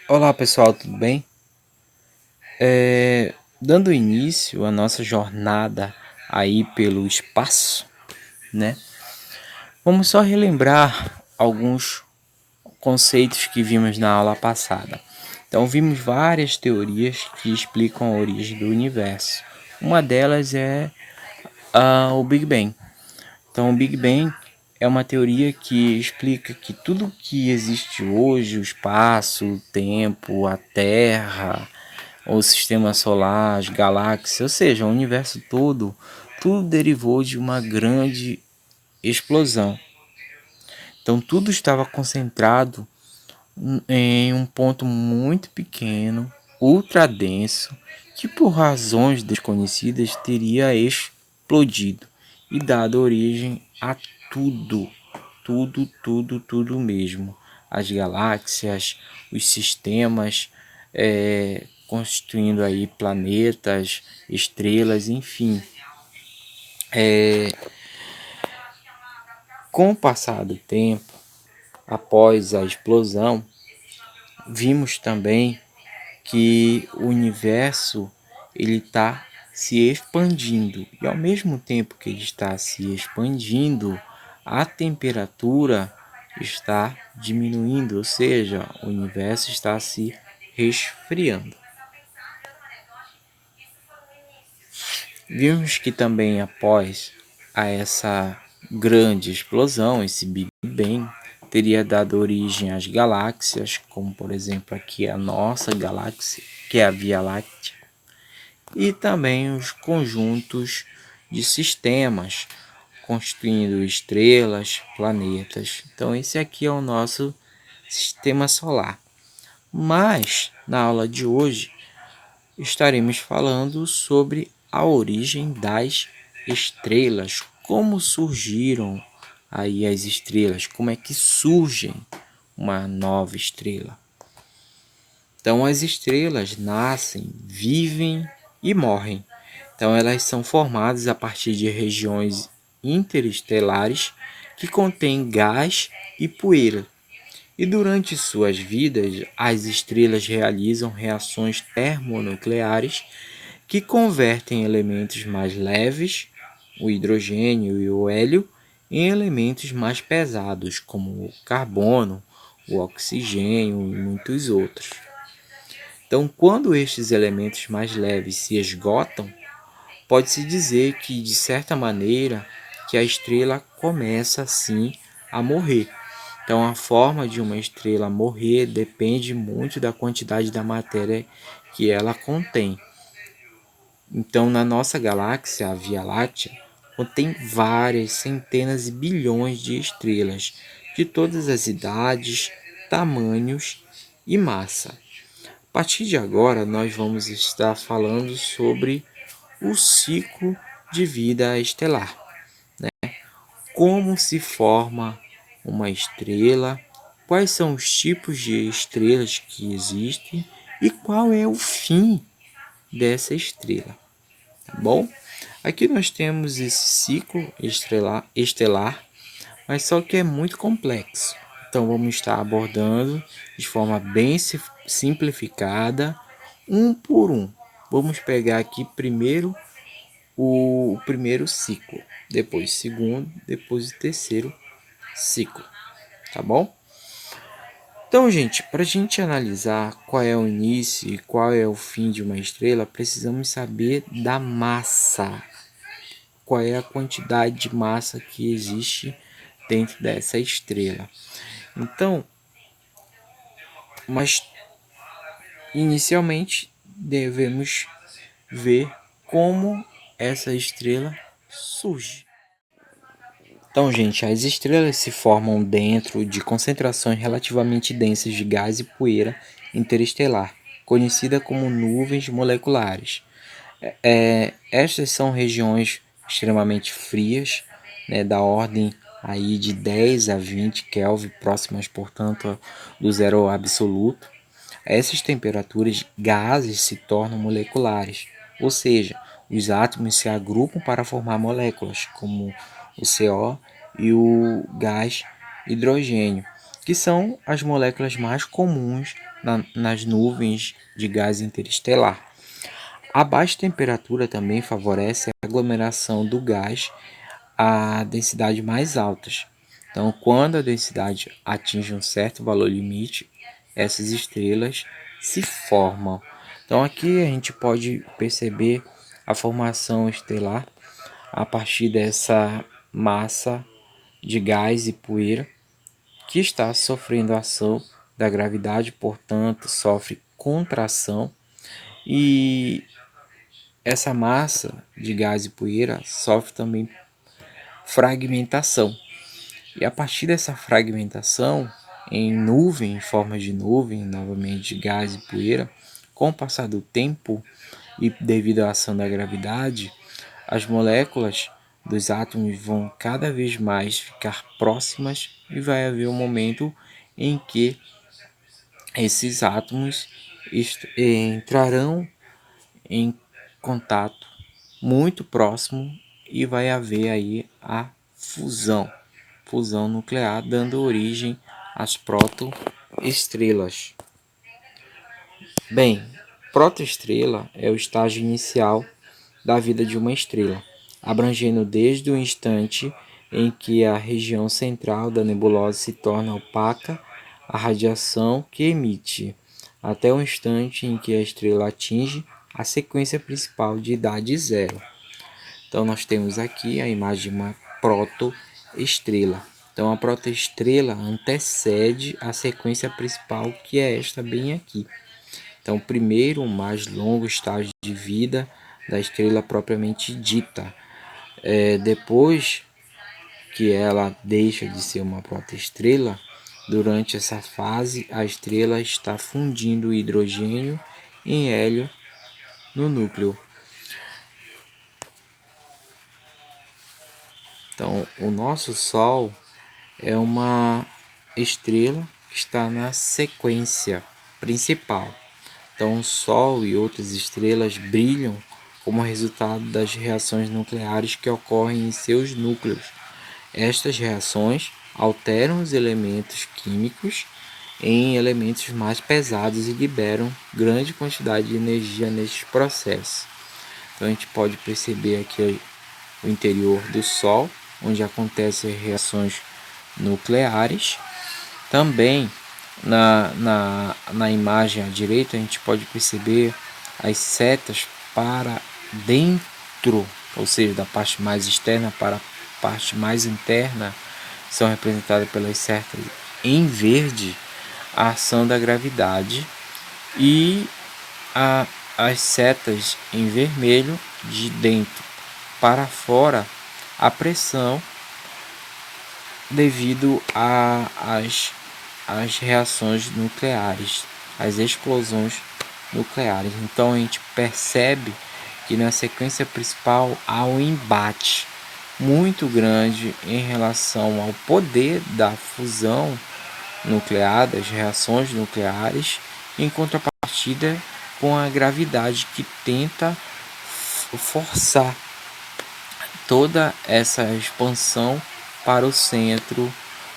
Olá pessoal, tudo bem? Dando início à nossa jornada aí pelo espaço, né? Vamos só relembrar alguns conceitos que vimos na aula passada. Então, vimos várias teorias que explicam a origem do universo. Uma delas é o Big Bang. Então, o Big Bang é uma teoria que explica que tudo que existe hoje, o espaço, o tempo, a Terra, o sistema solar, as galáxias, ou seja, o universo todo, tudo derivou de uma grande explosão. Então, tudo estava concentrado em um ponto muito pequeno, ultra denso, que por razões desconhecidas teria explodido e dado origem a tudo, tudo mesmo. As galáxias, os sistemas, constituindo aí planetas, estrelas, enfim. Com o passar do tempo, após a explosão, vimos também que o universo ele está se expandindo e ao mesmo tempo que ele está se expandindo, a temperatura está diminuindo, ou seja, o universo está se resfriando. Vimos que também após a essa grande explosão, esse Big Bang, teria dado origem às galáxias, como por exemplo aqui a nossa galáxia, que é a Via Láctea, e também os conjuntos de sistemas, constituindo estrelas, planetas. Então esse aqui é o nosso sistema solar. Mas na aula de hoje estaremos falando sobre a origem das estrelas, como surgiram aí as estrelas, como é que surgem uma nova estrela. Então as estrelas nascem, vivem e morrem. Então elas são formadas a partir de regiões interestelares que contêm gás e poeira. E durante suas vidas, as estrelas realizam reações termonucleares que convertem elementos mais leves, o hidrogênio e o hélio, em elementos mais pesados, como o carbono, o oxigênio e muitos outros. Então, quando estes elementos mais leves se esgotam, pode-se dizer que, de certa maneira, que a estrela começa assim a morrer. Então, a forma de uma estrela morrer depende muito da quantidade da matéria que ela contém. Então, na nossa galáxia, a Via Láctea, contém várias centenas e bilhões de estrelas, de todas as idades, tamanhos e massa. A partir de agora, nós vamos estar falando sobre o ciclo de vida estelar. Como se forma uma estrela, quais são os tipos de estrelas que existem e qual é o fim dessa estrela. Tá bom? Aqui nós temos esse ciclo estelar, mas só que é muito complexo. Então vamos estar abordando de forma bem simplificada, um por um. Vamos pegar aqui primeiro o primeiro ciclo, depois o segundo, depois o terceiro ciclo, tá bom? Então, gente, para a gente analisar qual é o início e qual é o fim de uma estrela, precisamos saber da massa. Qual é a quantidade de massa que existe dentro dessa estrela. Então, mas inicialmente devemos ver como essa estrela surge. Então, gente, as estrelas se formam dentro de concentrações relativamente densas de gás e poeira interestelar, conhecida como nuvens moleculares. Estas são regiões extremamente frias, né, da ordem aí de 10 a 20 Kelvin, próximas, portanto, do zero absoluto. A essas temperaturas, gases se tornam moleculares, ou seja, os átomos se agrupam para formar moléculas, como o CO e o gás hidrogênio. que são as moléculas mais comuns nas nuvens de gás interestelar. A baixa temperatura também favorece a aglomeração do gás a densidades mais altas. Então, quando a densidade atinge um certo valor limite, essas estrelas se formam. Então, aqui a gente pode perceber a formação estelar a partir dessa massa de gás e poeira que está sofrendo a ação da gravidade, portanto, sofre contração, e essa massa de gás e poeira sofre também fragmentação. E a partir dessa fragmentação, em nuvem, em forma de nuvem, novamente de gás e poeira, com o passar do tempo e devido à ação da gravidade, as moléculas dos átomos vão cada vez mais ficar próximas e vai haver um momento em que esses átomos entrarão em contato muito próximo e vai haver aí a fusão nuclear, dando origem às protoestrelas. Bem, protoestrela é o estágio inicial da vida de uma estrela, abrangendo desde o instante em que a região central da nebulosa se torna opaca à radiação que emite, até o instante em que a estrela atinge a sequência principal de idade zero. Então nós temos aqui a imagem de uma protoestrela. Então a protoestrela antecede a sequência principal, que é esta bem aqui. Então, primeiro, o mais longo estágio de vida da estrela propriamente dita. Depois que ela deixa de ser uma protoestrela, durante essa fase, a estrela está fundindo hidrogênio em hélio no núcleo. Então, o nosso Sol é uma estrela que está na sequência principal. Então, o Sol e outras estrelas brilham como resultado das reações nucleares que ocorrem em seus núcleos. Estas reações alteram os elementos químicos em elementos mais pesados e liberam grande quantidade de energia nestes processos. Então, a gente pode perceber aqui o interior do Sol, onde acontecem reações nucleares. Também na imagem à direita a gente pode perceber as setas para dentro, ou seja, da parte mais externa para a parte mais interna, são representadas pelas setas em verde, a ação da gravidade, e as setas em vermelho, de dentro para fora, a pressão devido às reações nucleares, às explosões nucleares. Então a gente percebe que na sequência principal há um embate muito grande em relação ao poder da fusão nuclear, das reações nucleares, em contrapartida com a gravidade que tenta forçar toda essa expansão para o centro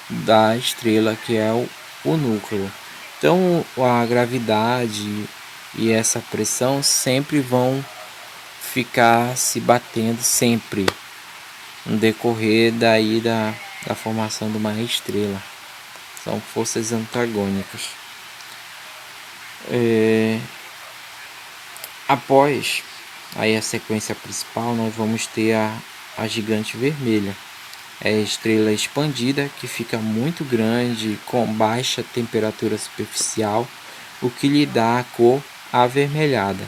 da estrela, que é o núcleo. Então a gravidade e essa pressão sempre vão ficar se batendo sempre no decorrer daí da formação de uma estrela. São forças antagônicas. Após aí a sequência principal, nós vamos ter a gigante vermelha. É a estrela expandida, que fica muito grande, com baixa temperatura superficial, o que lhe dá a cor avermelhada.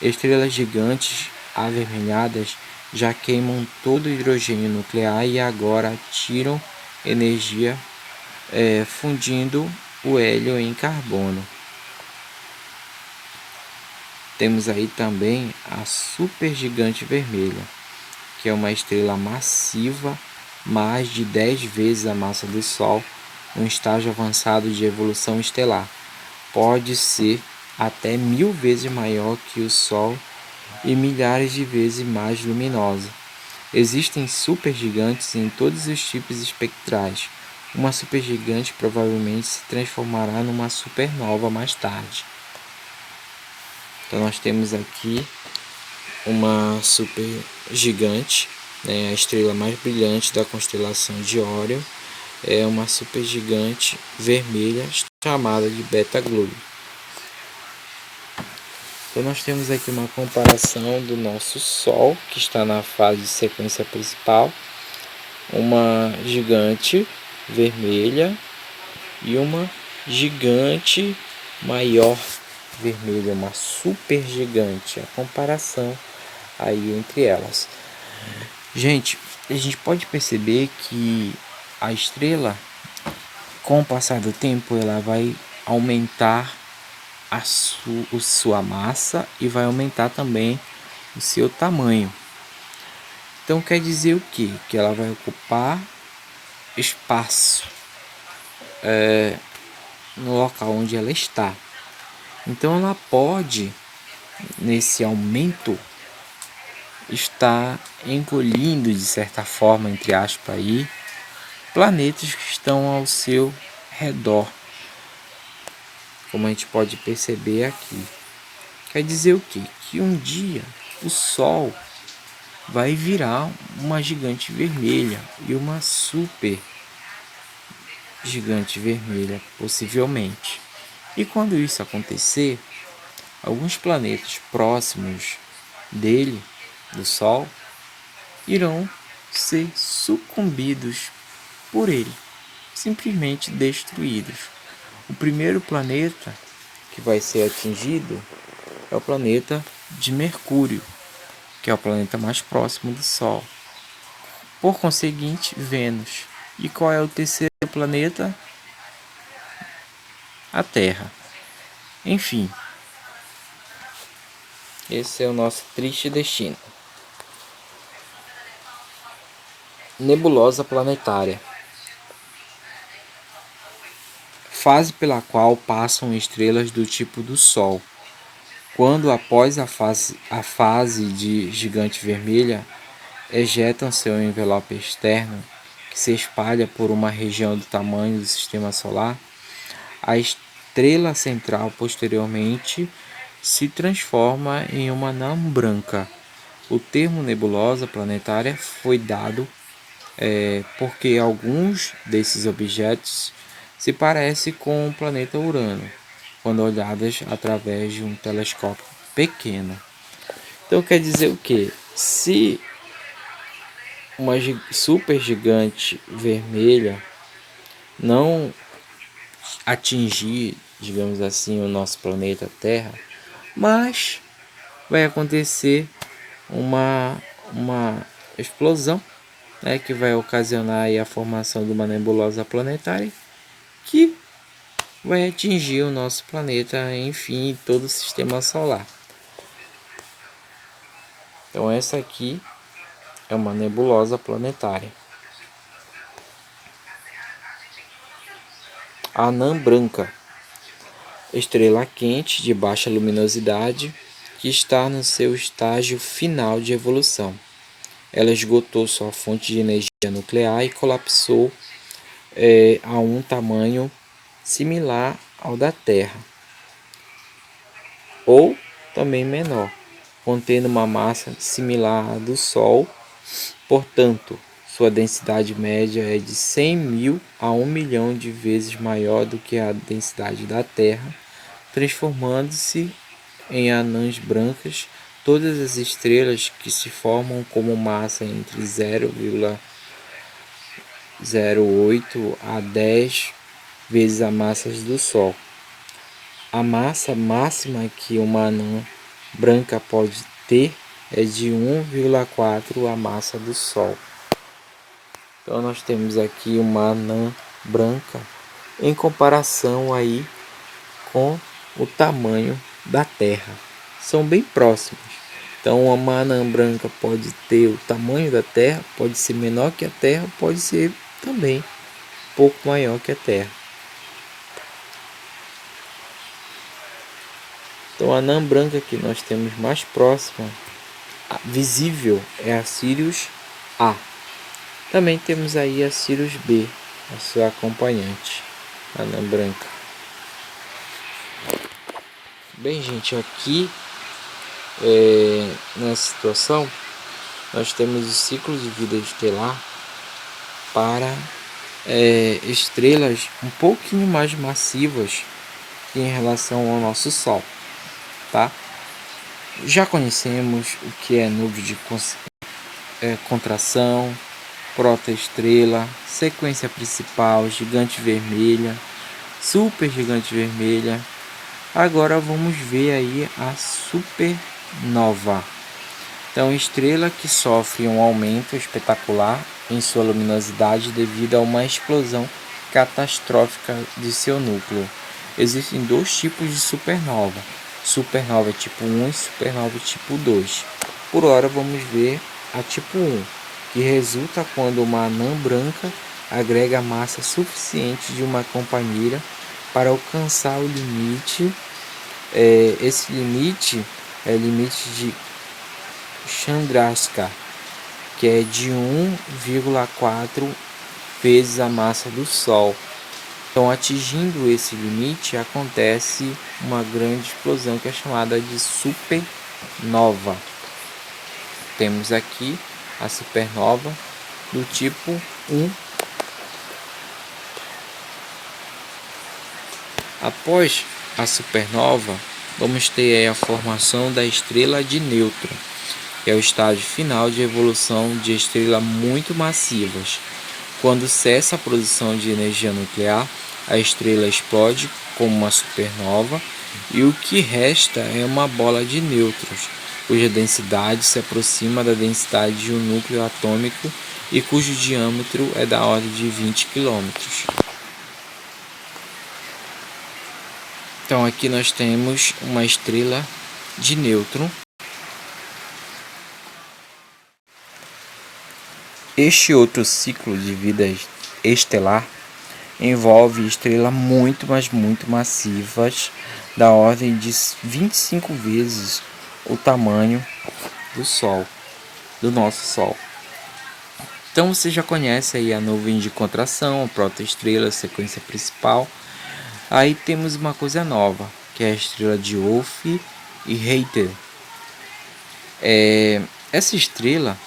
Estrelas gigantes avermelhadas já queimam todo o hidrogênio nuclear e agora tiram energia fundindo o hélio em carbono. Temos aí também a supergigante vermelha, que é uma estrela massiva, mais de 10 vezes a massa do Sol, um estágio avançado de evolução estelar. Pode ser até 1000 vezes maior que o Sol e milhares de vezes mais luminosa. Existem supergigantes em todos os tipos espectrais, uma supergigante provavelmente se transformará numa supernova mais tarde. Então nós temos aqui uma supergigante, né, a estrela mais brilhante da constelação de Órion, é uma supergigante vermelha chamada de Beta Glued. Então nós temos aqui uma comparação do nosso Sol, que está na fase de sequência principal, uma gigante vermelha e uma gigante maior vermelha, uma supergigante. A comparação aí entre elas. Gente, a gente pode perceber que a estrela, com o passar do tempo, ela vai aumentar a sua massa e vai aumentar também o seu tamanho. Então quer dizer o quê? Que ela vai ocupar espaço no local onde ela está. Então ela pode, nesse aumento, estar engolindo de certa forma, entre aspas, aí, planetas que estão ao seu redor, como a gente pode perceber aqui. Quer dizer o quê? Que um dia o Sol vai virar uma gigante vermelha e uma super gigante vermelha, possivelmente. E quando isso acontecer, alguns planetas próximos dele, do Sol, irão ser sucumbidos por ele, simplesmente destruídos. O primeiro planeta que vai ser atingido é o planeta de Mercúrio, que é o planeta mais próximo do Sol. Por conseguinte, Vênus. E qual é o terceiro planeta? A Terra. Enfim, esse é o nosso triste destino. Nebulosa planetária. Fase pela qual passam estrelas do tipo do Sol. Quando, após a fase de gigante vermelha, ejetam seu envelope externo, que se espalha por uma região do tamanho do Sistema Solar, a estrela central posteriormente se transforma em uma anã branca. O termo nebulosa planetária foi dado porque alguns desses objetos se parecem com o planeta Urano, quando olhadas através de um telescópio pequeno. Então quer dizer o que? Se uma super gigante vermelha não atingir, digamos assim, o nosso planeta Terra, mas vai acontecer uma explosão, né, que vai ocasionar aí a formação de uma nebulosa planetária que vai atingir o nosso planeta, enfim, todo o sistema solar. Então essa aqui é uma nebulosa planetária. A anã branca, estrela quente de baixa luminosidade que está no seu estágio final de evolução. Ela esgotou sua fonte de energia nuclear e colapsou a um tamanho similar ao da Terra, ou também menor, contendo uma massa similar à do Sol. Portanto, sua densidade média é de 100.000 a 1 milhão de vezes maior do que a densidade da Terra, transformando-se em anãs brancas todas as estrelas que se formam como massa entre 0,08 a 10 vezes a massa do Sol. A massa máxima que uma anã branca pode ter é de 1,4 a massa do Sol. Então nós temos aqui uma anã branca em comparação aí com o tamanho da Terra. São bem próximos. Então uma anã branca pode ter o tamanho da Terra, pode ser menor que a Terra, pode ser também um pouco maior que a Terra. Então a anã branca que nós temos mais próxima, visível, é a Sirius A. Também temos aí a Sirius B, a sua acompanhante, a anã branca. Bem, gente, aqui nessa situação nós temos o ciclo de vida estelar para estrelas um pouquinho mais massivas em relação ao nosso Sol, tá? Já conhecemos o que é nuvem de contração, protoestrela, sequência principal, gigante vermelha, supergigante vermelha. Agora vamos ver aí a supernova. Então, estrela que sofre um aumento espetacular em sua luminosidade devido a uma explosão catastrófica de seu núcleo. Existem dois tipos de supernova: supernova tipo 1 e supernova tipo 2. Por hora vamos ver a tipo 1, que resulta quando uma anã branca agrega massa suficiente de uma companheira para alcançar o limite. Esse limite é o limite de Chandrasekhar, que é de 1,4 vezes a massa do Sol. Então, atingindo esse limite, acontece uma grande explosão que é chamada de supernova. Temos aqui a supernova do tipo 1. Após a supernova, vamos ter aí a formação da estrela de nêutron, que é o estágio final de evolução de estrelas muito massivas. Quando cessa a produção de energia nuclear, a estrela explode como uma supernova e o que resta é uma bola de nêutrons, cuja densidade se aproxima da densidade de um núcleo atômico e cujo diâmetro é da ordem de 20 km. Então aqui nós temos uma estrela de nêutron. Este outro ciclo de vida estelar envolve estrelas muito, mas muito massivas, da ordem de 25 vezes o tamanho do Sol, do nosso Sol. Então você já conhece aí a nuvem de contração, a protoestrela, a sequência principal. Aí temos uma coisa nova, que é a estrela de Wolf e Rayleigh. Essa estrela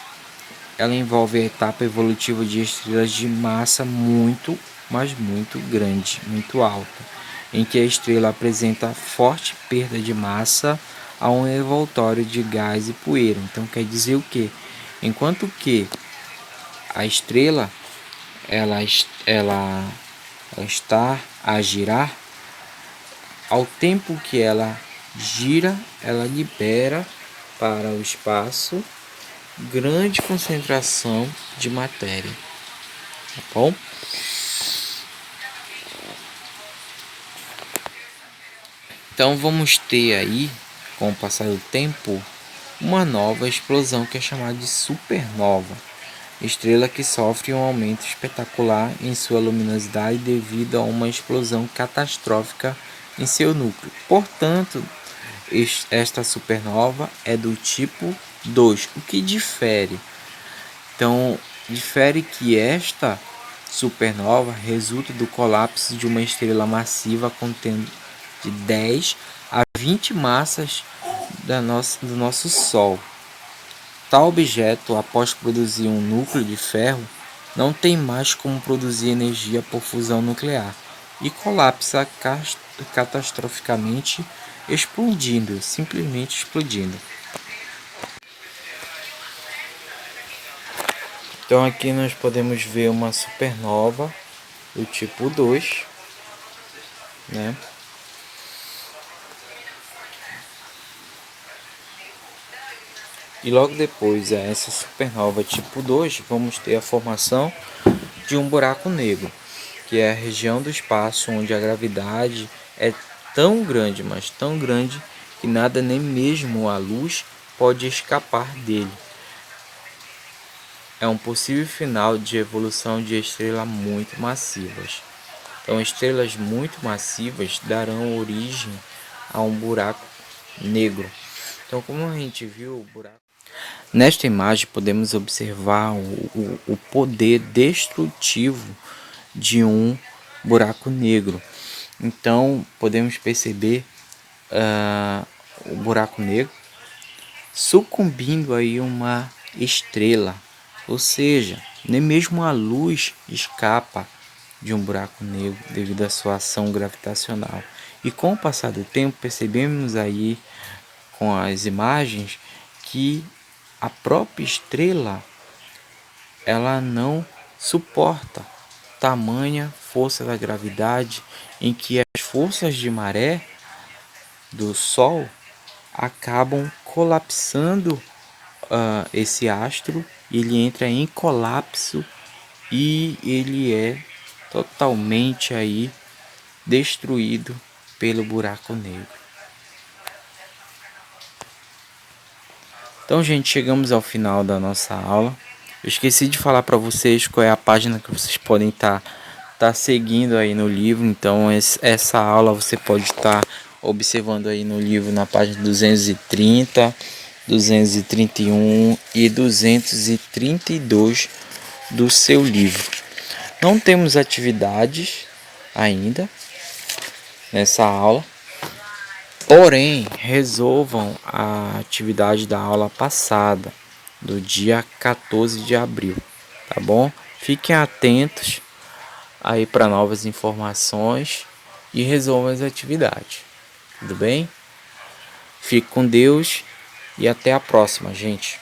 ela envolve a etapa evolutiva de estrelas de massa muito, mas muito grande, muito alta, em que a estrela apresenta forte perda de massa a um envoltório de gás e poeira. Então quer dizer o quê? Enquanto que a estrela ela está a girar, ao tempo que ela gira, ela libera para o espaço grande concentração de matéria, tá bom? Então vamos ter aí, com o passar do tempo, uma nova explosão que é chamada de supernova, estrela que sofre um aumento espetacular em sua luminosidade devido a uma explosão catastrófica em seu núcleo. Portanto, esta supernova é do tipo 2. O que difere? Então, difere que esta supernova resulta do colapso de uma estrela massiva contendo de 10 a 20 massas do nosso Sol. Tal objeto, após produzir um núcleo de ferro, não tem mais como produzir energia por fusão nuclear e colapsa catastroficamente, explodindo, simplesmente explodindo. Então aqui nós podemos ver uma supernova do tipo 2, né? E logo depois a essa supernova tipo 2, vamos ter a formação de um buraco negro, que é a região do espaço onde a gravidade é tão grande, mas tão grande, que nada, nem mesmo a luz, pode escapar dele. É um possível final de evolução de estrelas muito massivas. Então, estrelas muito massivas darão origem a um buraco negro. Então, como a gente viu, o buraco... Nesta imagem podemos observar o poder destrutivo de um buraco negro. Então podemos perceber o buraco negro sucumbindo aí uma estrela, ou seja, nem mesmo a luz escapa de um buraco negro devido à sua ação gravitacional. E com o passar do tempo percebemos aí com as imagens que a própria estrela ela não suporta tamanha força da gravidade, em que as forças de maré do Sol acabam colapsando esse astro. Ele entra em colapso e ele é totalmente aí destruído pelo buraco negro. Então, gente, chegamos ao final da nossa aula. Eu esqueci de falar para vocês qual é a página que vocês podem estar seguindo aí no livro. Então, essa aula você pode estar observando aí no livro na página 230, 231 e 232 do seu livro. Não temos atividades ainda nessa aula, porém resolvam a atividade da aula passada, do dia 14 de abril, tá bom? Fiquem atentos aí para novas informações e resolvam as atividades, tudo bem? Fique com Deus e até a próxima, gente.